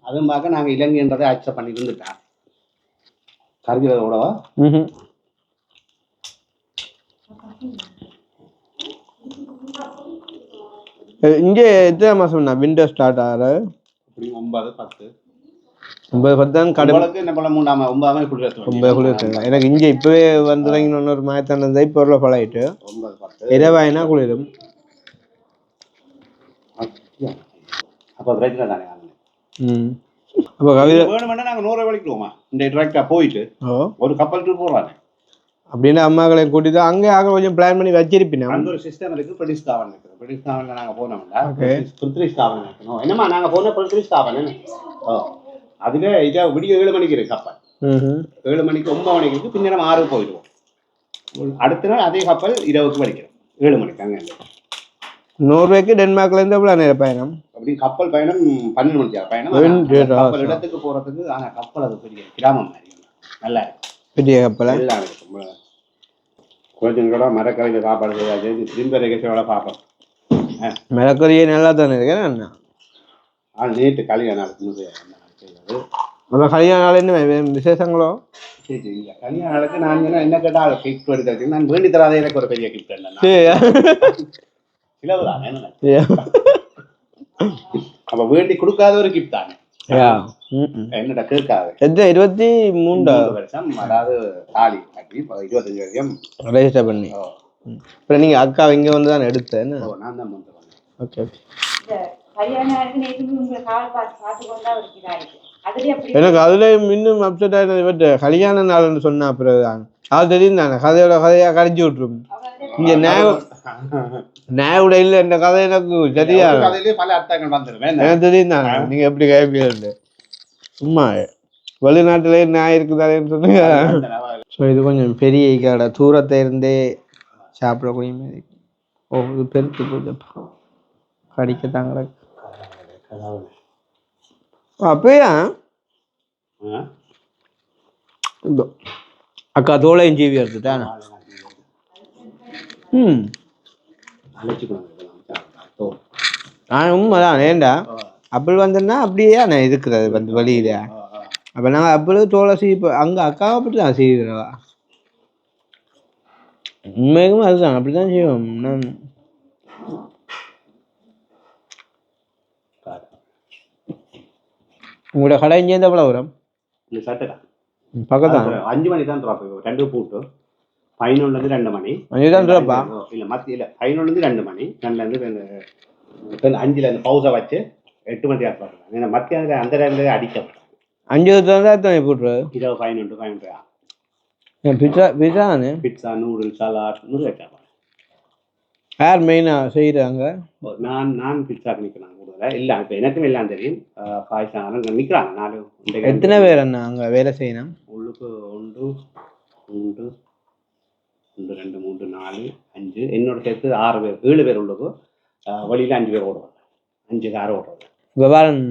அதுவும் பார்க்க நாங்க இலங்கைன்றதை அக்செப்ட் பண்ணி இருந்துட்டா கருகிறதோடவா. இங்க எத்தனை மாசம் விண்டோ ஸ்டார்ட் ஆகுற? 9, 10 50 தான் கடும். உங்களுக்கு என்ன போல 9 குளிர் எனக்கு இங்கே இப்போவே வந்துடுறீங்கன்னு ஒரு மாயத்தான் இருந்தால் இப்போ உள்ள பழகிட்டு 9 10 இரவாயினா குளிரும். அப்போ பிரச்சனை தானே. அப்போ கவிதை வேணுமெண்டா நாங்கள் 100 வலிக்குவோமா இந்த டிராக்டாக போயிட்டு ஒரு கப்பல் டூர் போடுறாங்க அப்படின்னு அம்மாக்களை கூட்டிட்டு அங்கே ஆக கொஞ்சம் பிளான் பண்ணி வச்சிருப்பீங்க. அங்கே ஒரு சிஸ்டம் இருக்குது. பிரிட்டிஷ் தாவன் இருக்குது. பிரிட்டிஷ் தாவனில் நாங்கள் போனோம்னா பிரித்திஷ் தாவன் இருக்கணும். என்னம்மா நாங்கள் போன பிரித்திஷ் தாவன் அதுல இதை விடிய 7 மணிக்கு இருக்கு கப்பல். 7 மணிக்கு 9 மணிக்கு இருக்கு. பின்னர் 6 போயிடுவோம். அடுத்த நாள் அதே கப்பல் இரவுக்கு வலிக்கிறோம் 7 மணிக்கு. அங்கே நோர்வேக்கு டென்மார்க்லேருந்து எவ்வளோ நேரம் பயணம்? அப்படி கப்பல் பயணம் 12 மணி நேரம் பயணம். கப்பல் இடத்துக்கு போகிறதுக்கு ஆனால் கப்பல் அது பெரிய கிராமம் மாதிரி நல்லா பெரிய கப்பல் எல்லாம் இருக்கும். கொஞ்சம் கூட மரக்கறியில் சாப்பாடு செய்யாது. திரும்ப ரகசியோட பார்ப்போம். மரக்கறியே நல்லா தானே இருக்கேன். ஆனால் நேற்று கல்யாணம் செய்யாது. கல்யாண நாள் என்ன விசேஷங்களோ? சரி இல்லை கல்யாண நாளுக்கு நான் என்ன கேட்டால் கிஃப்ட் எடுத்து நான் வேண்டி தராதே எனக்கு ஒரு பெரிய கிஃப்ட் என்ன சிலவுதான் என்ன அப்போ வேண்டி கொடுக்காத ஒரு கிஃப்ட் தானே. என்னடா கேட்காது. 23 வருஷம் அதாவது தாலி கட்டி 25 வருஷம் ரெஜிஸ்டர் பண்ணி. இப்போ நீங்கள் அக்கா இங்கே வந்து தான் எடுத்தேன். நான் தான் வந்து ஓகே. எனக்கு அதுல இன்னும் அப்செட் ஆயிடுது. பட் கல்யாண நாள்னு சொன்னா அப்புறம் அது தெரியும் தானே கதையா கழிச்சு விட்டுரும். இங்க நேவுட இல்ல இந்த கதை எனக்கு சரியா எனக்கு தெரியும் தானே. நீங்க எப்படி கேட்பீங்க சும்மா வெளிநாட்டுல நியாயம் இருக்குதானேன்னு சொன்னீங்க. ஸோ இது கொஞ்சம் பெரிய கடை தூரத்தை இருந்தே சாப்பிடக்கூடிய மாதிரி. ஓ இது பெருத்து போச்சப்பா கடிக்கத்தாங்க அப்பயா அக்கா தோளையும் ஜீவி எடுத்துட்டானா. நான் உண்மைதான் ஏண்டா அப்பள் வந்தேன்னா அப்படியே நான் இருக்கிறது வந்து வழியில. அப்போ நாங்கள் அப்பளும் தோலை சீப்போம். அங்கே அக்காவை அப்படி தான் செய்கிறவா. உண்மைக்கும் அதுதான் அப்படிதான் செய்வோம். நான் உங்களோட கடை இங்கேருந்து எவ்வளோ வரும்? பக்கத்தான் 5 மணி தான் ட்ராப். 2 பூட்டு 11 2 மணி 5 தான் ட்ராப்பா? இல்லை மத்திய இல்லை 11 2 மணி 2 5 பவுஸை வச்சு 8 மணி நேரம் பார்க்கலாம். மத்திய அந்த நேரத்தில் அடிக்க 5 தான் போட்டுரு 15 பிட்சா பிட்சா தானே. பிட்சா நூடுல்ஸ் சலாட் நூறு வைக்கலாம். யார் மெயினாக செய்கிறாங்க? நான் பிட்சாக்கு நிற்கிறேன் கூடுதலாக. இல்லை இப்போ எனக்கும் எல்லாம் தெரியும். பாய்ச்சாங்க நிற்கிறாங்க 4. எத்தனை பேர் அண்ணா அங்கே வேலை செய்யணும்? உள்ளுக்கு 1 3 2 3 4 5 என்னோட சேர்த்து 6 பேர் 7 பேர் உள்ளுக்கு. வழியில் 5 பேர் ஓடுவாங்க. 5 கார் ஓடுவாங்க. வியாபாரம்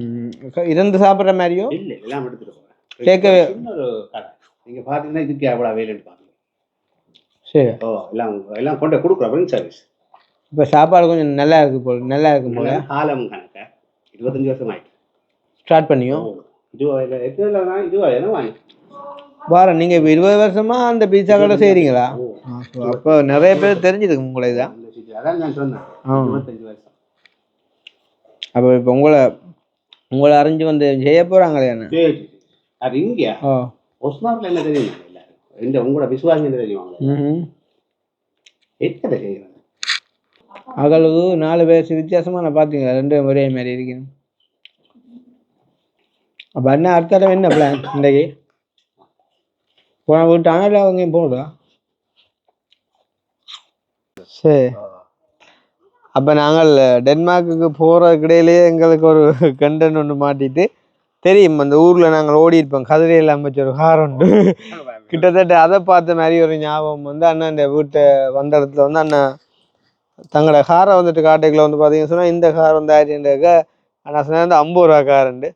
இருந்து சாப்பிட்ற மாதிரியோ? இல்லை எல்லாம் எடுத்துகிட்டு போகிறேன். கேட்கவே இன்னொரு கடை நீங்கள் பார்த்தீங்கன்னா இதுக்கு எவ்வளோ வேலைன்னு பார்க்கல. சரி எல்லாம் கொண்டு கொடுக்குறோம் சர்வீஸ். இப்போ சாப்பாடு கொஞ்சம் நல்லா இருக்கு போல். நல்லா இருக்கும் போல. காலம் கணக்க 25 வருஷம் ஆயிடுச்சு ஸ்டார்ட் பண்ணியும். இதுவாக வாங்கி வாரம் நீங்கள் இப்போ 20 வருஷமா அந்த பீஸா கடை செய்கிறீங்களா? அப்போ நிறைய பேர் தெரிஞ்சிருக்கு உங்களை. இதான் அதான் நான் சொன்னேன் 25 வருஷம். அப்போ இப்போ உங்களை அறிஞ்சு வந்து செய்ய போகிறாங்களே என்ன? அது இங்கே ஒஸ்மார்ட்ல என்ன தெரியும் எல்லாரும் இந்த உங்களோட விசுவாசம் என்ன தெரியும் எத்தனை செய்யறாங்க. அவங்களுக்கு 4 வயசு வித்தியாசமா நான் பார்த்தீங்களா? 2 ஒரே மாதிரி இருக்கணும். அப்போ என்ன அடுத்த தடவை என்ன பிளான்? இன்றைக்கு போன விட்டாங்க இல்லை அவங்க போடுறா? சரி அப்போ நாங்கள் டென்மார்க்குக்கு போகிறதுக்கிடையிலேயே எங்களுக்கு ஒரு கண்டன் ஒன்று மாட்டிட்டு தெரியும். அந்த ஊரில் நாங்கள் ஓடி இருப்போம். கதிரையில் அமைச்ச ஒரு கார் உண்டு. கிட்டத்தட்ட அதை பார்த்த மாதிரி ஒரு ஞாபகம் வந்து அண்ணா இந்த வீட்டை வந்த இடத்துல வந்து அண்ணா தங்களோட காரை வந்துட்டு காட்டைக்குள்ள வந்து பார்த்தீங்கன்னு சொன்னால் இந்த கார் வந்து 1000 ரூபா. ஆனால் சொன்னால் வந்து 50 ரூபா கார் உண்டு.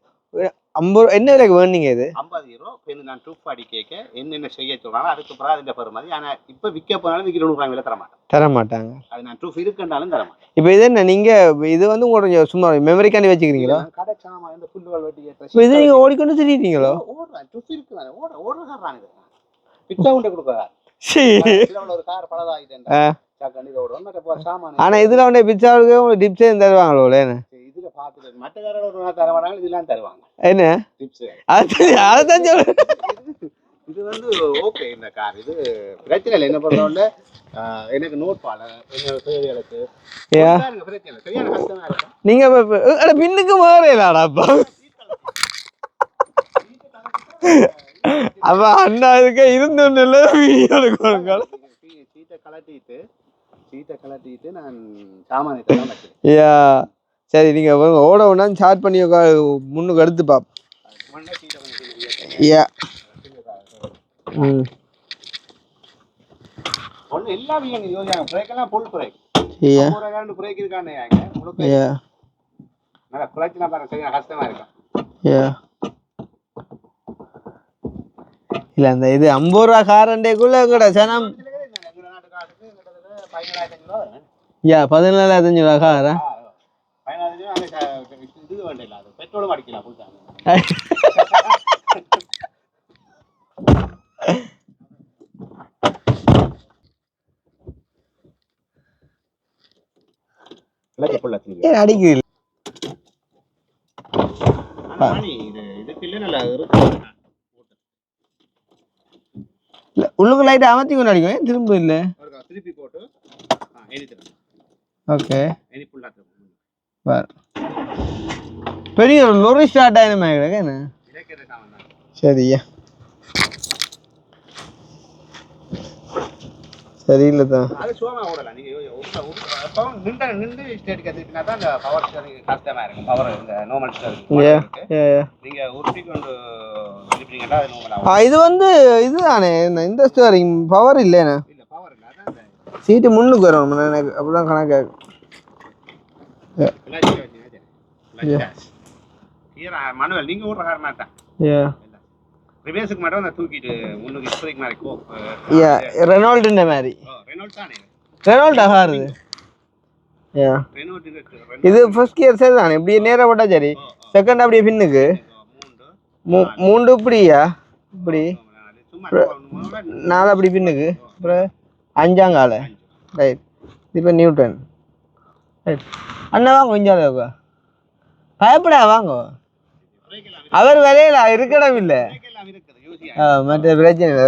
50 என்ன விலைக்கு வேணுங்க? இது 50 ரூபா. நான் டூப் அடி கேட்க என்னென்ன செய்ய சொல்கிறாங்க அதுக்கு அப்புறம் அதில் பெற மாதிரி. ஆனால் இப்போ விற்க போனாலும் 200 ரூபாய் விலை தரமாட்டாங்க. அது நான் டூப் இருக்குன்னாலும் தரமாட்டேன். இப்போ இது என்ன நீங்கள் இது வந்து உங்களோட சும்மா மெமரிக்காண்டி வச்சுக்கிறீங்களா? கடை சாமான் இந்த புல்லுகள் வெட்டி இப்போ இது நீங்கள் ஓடிக்கொண்டு தெரியுறீங்களோ? ஓடுறேன் டூப் இருக்குதானே ஓடுறாங்க. பிச்சா உண்டை கொடுக்குறாங்க. ஒரு கார் பலதாகிட்டேன். ஆனா இதுல வந்து பிச்சாவுக்கு டிப்ஸே தருவாங்களோ? இதுல பார்த்துட்டு மற்ற காரோட ஒரு நாள் தர வராங்க இதெல்லாம் தருவாங்க என்ன டிப்ஸ். அதான் சொல்றேன். இது வந்து ஓகே இந்த கார் இது பிரச்சனை இல்லை என்ன பொறுத்தவரை எனக்கு நோட் பால என்னோட தேவைகளுக்கு பிரச்சனை இல்லை சரியான கஷ்டமா இருக்கும். நீங்க பின்னுக்கு மாறலாடாப்பா அப்ப அண்ணா இதுக்கு இருந்து வீடியோ எடுக்கணும். சீட்டை கலட்டிட்டு நான் சாமானியத்தை தான் வச்சிருக்கேன். சரி நீங்க ஓட ஒண்ணா ஸ்டார்ட் பண்ணி முன்னுக்கு எடுத்து பாப்போம். ஒண்ணு எல்லாம் வீங்க யோசிச்சாங்க பிரேக் எல்லாம் ஃபுல் பிரேக் பிரேக் இருக்கானே நல்லா குறைச்சினா பாருங்க சரியா கஷ்டமா இருக்கும். இல்ல அந்த இது 50 ரூபா காரண்டேக்குள்ள எங்கட சனம் 17,500 ரூபா காரா இது வேண்டிய பெட்ரோலும் அடிக்கலாம் அடிக்குது உள்ளுக்கு லைட் அமர்த்தி கொண்டு அடிக்கும் திரும்ப இல்ல திருப்பி போட்டு ஓகே பெரிய லொரி ஸ்டார்ட் ஆயிருமே சரியா சரியில்லை தான் அது சும்மா ஓடலாம் நீங்க நின்று ஸ்டேட் கத்துக்கிட்டா தான் அந்த பவர் ஸ்டேரிங் கஷ்டமா இருக்கும் பவர் இந்த நார்மல் ஸ்டேரிங் நீங்க உருட்டி கொண்டு திருப்பிங்கடா அது நார்மலா இது வந்து இதுதானே இந்த ஸ்டேரிங் பவர் இல்லைனா இல்ல பவர் இல்ல அதான் சீட்டு முன்னுக்கு வரும் எனக்கு அப்படிதான் கணக்கு மனுவல் நீங்க ஓடுற கார் மாட்டா ரிவேர்ஸ்க்கு மட்டும் அந்த தூக்கிட்டு முன்னுக்கு ஸ்ப்ரிங் மாதிரி கோ ரெனால்ட் இந்த மாதிரி ரெனால்ட் தானே ரெனால்ட் ஆகாது இது ஃபர்ஸ்ட் கியர் சரி தானே இப்படி நேரா போட்டா சரி செகண்ட் அப்படியே பின்னுக்கு மூண்டு இப்படியா இப்படி 4 அப்படி பின்னுக்கு அப்புறம் 5ஆங்கால ரைட் இப்போ நியூட்டன் ரைட் அண்ணா வாங்க கொஞ்சம் பயப்படா வாங்க அவர் விலையில இருக்கடம் இல்லை மற்ற பிரச்சனை இல்லை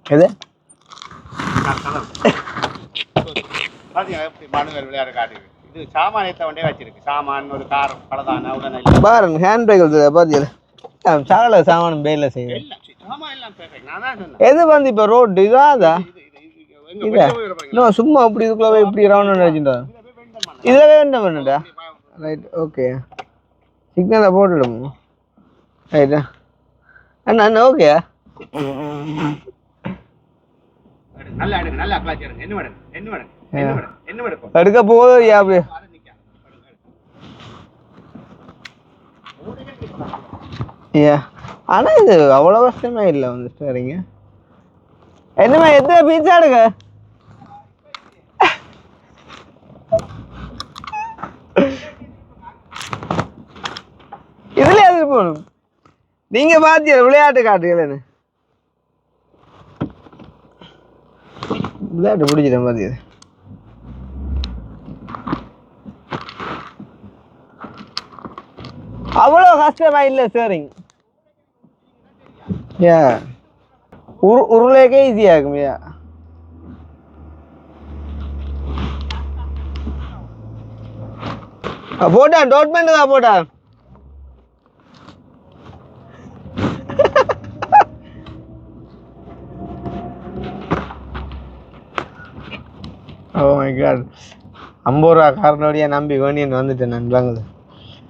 எது விளையாடு காட்டு இது சாமானியத்தை வண்டே வச்சிருக்கு சாமான் ஒரு கார் பலதான உடனே பாருங்க ஹேண்ட் பிரேக் பாத்தீங்களா சாகல சாமான் பேர்ல செய்யுது எது வந்து இப்ப ரோடு இதாதா இன்னும் சும்மா இப்படி இதுக்குள்ள இப்படி ரவுண்ட் வச்சுட்டா இதுல வேண்டாம் பண்ணடா ரைட் ஓகே சிக்னலை போட்டுடும் ரைட்டா அண்ணா அண்ணா ஓகே நல்லா எடுங்க நல்லா கிளாஸ் எடுங்க என்ன மேடம் என்ன மேடம் என்ன மேடம் என்ன மேடம் எடுக்க போகுது அப்படி ஆனா இது அவ்வளவு கஷ்டமே இல்லை வந்து சரிங்க என்னமா எத்தனை பீஸா எடுக்க இதுல எது போகணும் நீங்க பாத்தியா விளையாட்டு காட்டுங்களேன்னு விளையாட்டு பிடிச்சிட்டேன் பாத்தியா அவ்வளோ கஷ்டமா இல்லை சரிங்க உருளைக்கே ஈஸியா இருக்கும் போட்டான் டோட்மெண்ட் தான் போட்டான் ஓ மை காட் 50 ரூபா காரனோடைய நம்பி வேண்டியன்னு வந்துட்டேன் நான் வாங்குது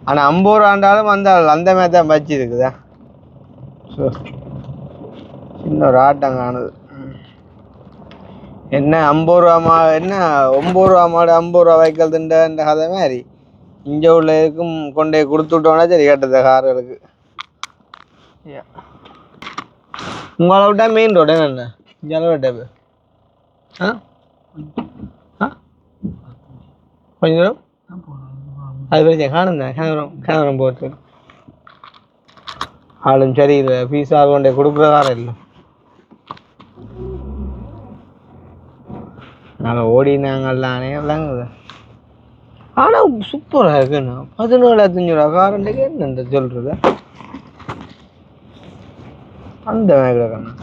ஆனால் 50 ரூபாண்டாலும் வந்தால் அந்த மாதிரி தான் பச்சு இருக்குதா ஸோ சின்ன ஒரு ஆட்டம் காணுது என்ன 50 ரூபா என்ன 9 ரூபா மாடு 50 ரூபா வைக்கிறதுன்ற கதை மாதிரி இங்கே உள்ள இதுக்கும் கொண்டே கொடுத்துட்டோன்னா சரி கேட்டது கார்களுக்கு உங்களை விட்டா மெயின் ரோடு என்ன இங்கே விட்டா கொஞ்சம் தூரம் அது பிரச்சனை காணுந்தேன் கிணறும் போட்டு ஆளும் சரி இல்லை ஃபீஸ் ஆள் கொண்டே கொடுக்குறதார இல்லை நல்லா ஓடினாங்கல்லானே விளங்குது ஆனால் சூப்பராக இருக்குண்ணா 17,500 காரண்டுக்கு என்ன சொல்கிறது அந்த மேகண்ணா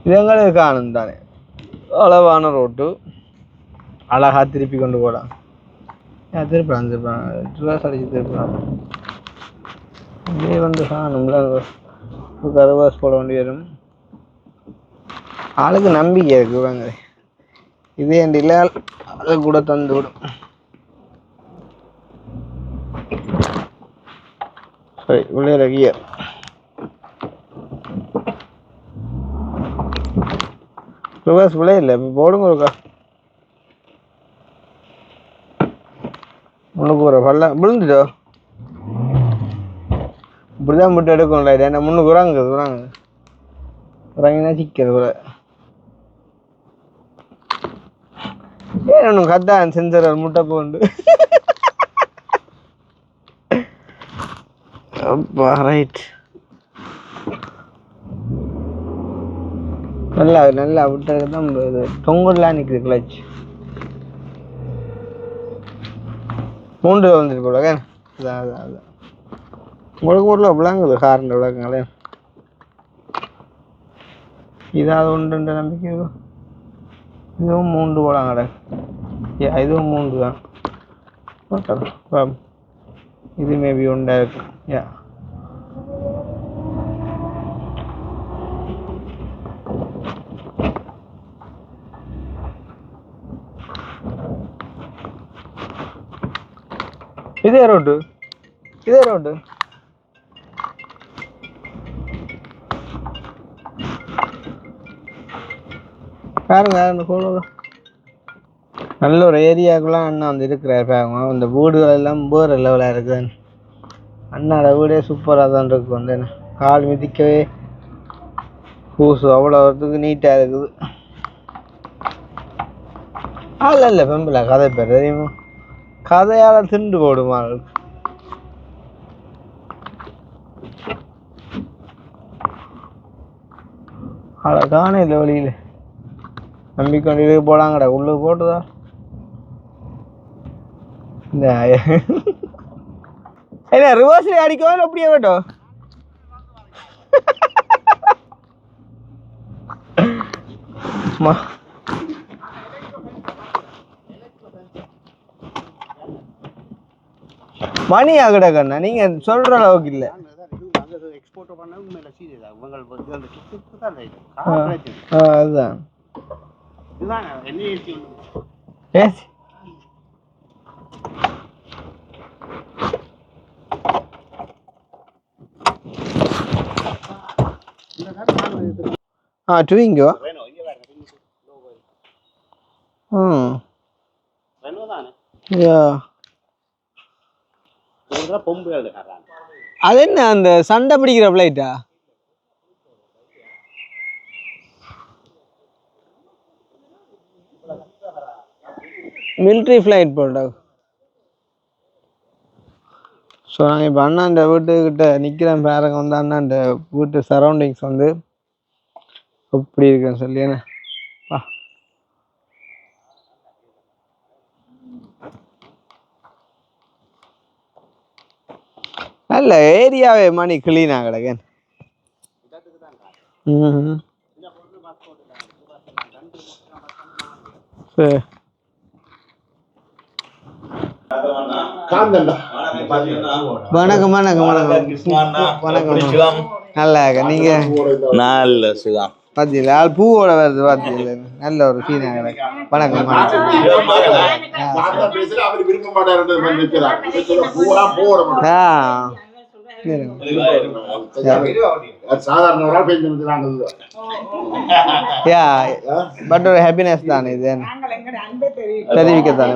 இது எங்களுக்கு காணும் தானே அளவான ரோட்டு அழகா திருப்பி கொண்டு போகலாம் திருப்பலாம் ரிவர்ஸ் அடிச்சு திருப்பலாம் இதே வந்து காணும்ல ரிவர்ஸ் போட வேண்டி வரும் ஆளுக்கு நம்பிக்கை இருக்கு வாங்க இதே என் இல்லை அதை கூட தந்து விடும் சரி உள்ளே கியர் ரிவர்ஸ் விளைய இல்லை இப்போ போடுங்க இருக்கா முன்னுக்கு ஒரு பல்ல விழுந்துட்டோ இப்படிதான் மட்டும் எடுக்கணும்ல இது என்ன முன்னுக்கு உறாங்கினா சிக்கிறது கூட ஏன் ஒன்று கத்தான் சென்சர் முட்டை போண்டு அப்பா ரைட் நல்லா விட்டதுக்கு தான் இது தொங்கல்லாம் நிற்குது கிளச் 3 வந்துட்டு போல அதான் உங்களுக்கு ஊரில் விளங்குது காரண்ட விளக்குங்களே இதாவது உண்டு நம்பிக்கை இதுவும் 3 போலாங்கட இதுவும் 3 தான் இது மேபி உண்டா இருக்கு இதே ரோடு பாருங்க நல்ல ஒரு ஏரியாவுக்குலாம் அண்ணா வந்து இருக்கிறார் பாருங்க இந்த வீடுகள் எல்லாம் வேறு லெவலாக இருக்குது அண்ணாட வீடே சூப்பராக தான் இருக்கு வந்து கால் மிதிக்கவே பூசு அவ்வளோ வரத்துக்கு நீட்டாக இருக்குது இல்லை பெம்பிளா கதை பேர் தெரியுமா கதையால் திண்டு போடுமா அழகான இல்லை வழியில் நம்பிக்கொண்டு இது போடாங்கடா உள்ளே போட்டுதா இந்த என்ன ரிவர்ஸ்ல அடிக்கவே அப்படியே வேட்டும் மணி ஆகட கண்ணா நீங்க சொல்ற அளவுக்கு இல்ல அதுதான் ட்விங்கோ அது என்ன அந்த சண்டை பிடிக்கிற பிளைட்டா மிலிட்ரி ஃப்ளைட் போட்டா ஸோ நாங்கள் இப்போ அண்ணாண்ட வீட்டுக்கிட்ட நிற்கிறேன் பாருங்க வந்து அண்ணாண்ட வீட்டு சரௌண்டிங்ஸ் வந்து எப்படி இருக்குன்னு சொல்லி என்ன வா நல்ல ஏரியாவே மணி கிளீனாக கிடக்கேன் சரி வணக்கம் வணக்கம் வணக்கம் வணக்கம் நல்லா இருக்க நீங்க நல்ல சுகம் பாத்தீங்களா ஆள் பூவோட வருது பாத்தீங்களா நல்ல ஒரு சீனா கிடக்கு வணக்கம் பட் ஒரு ஹாப்பினஸ் தானே இது தெரிவிக்கத்தானே